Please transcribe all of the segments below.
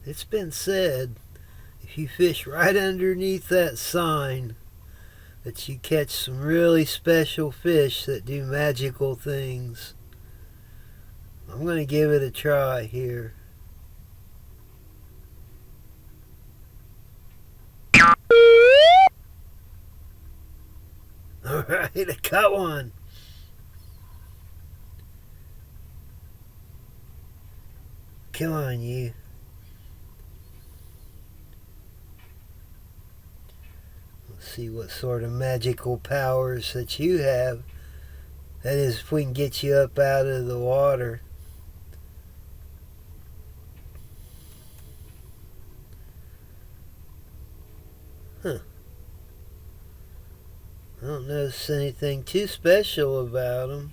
It's been said, if you fish right underneath that sign, that you catch some really special fish that do magical things. I'm going to give it a try here. Alright, I caught one. Come on, you. Let's see what sort of magical powers that you have. That is, if we can get you up out of the water. Huh. I don't notice anything too special about them.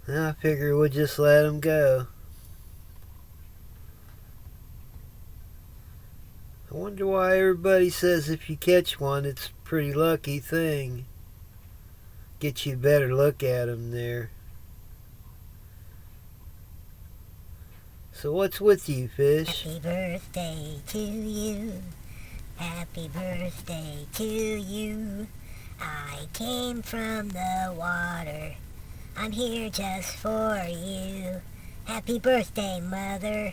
I figure we'll just let them go. I wonder why everybody says if you catch one, it's a pretty lucky thing. Get you a better look at them there. So what's with you, fish? Happy birthday to you. Happy birthday to you. I came from the water. I'm here just for you. Happy birthday, Mother.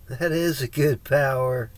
That is a good power.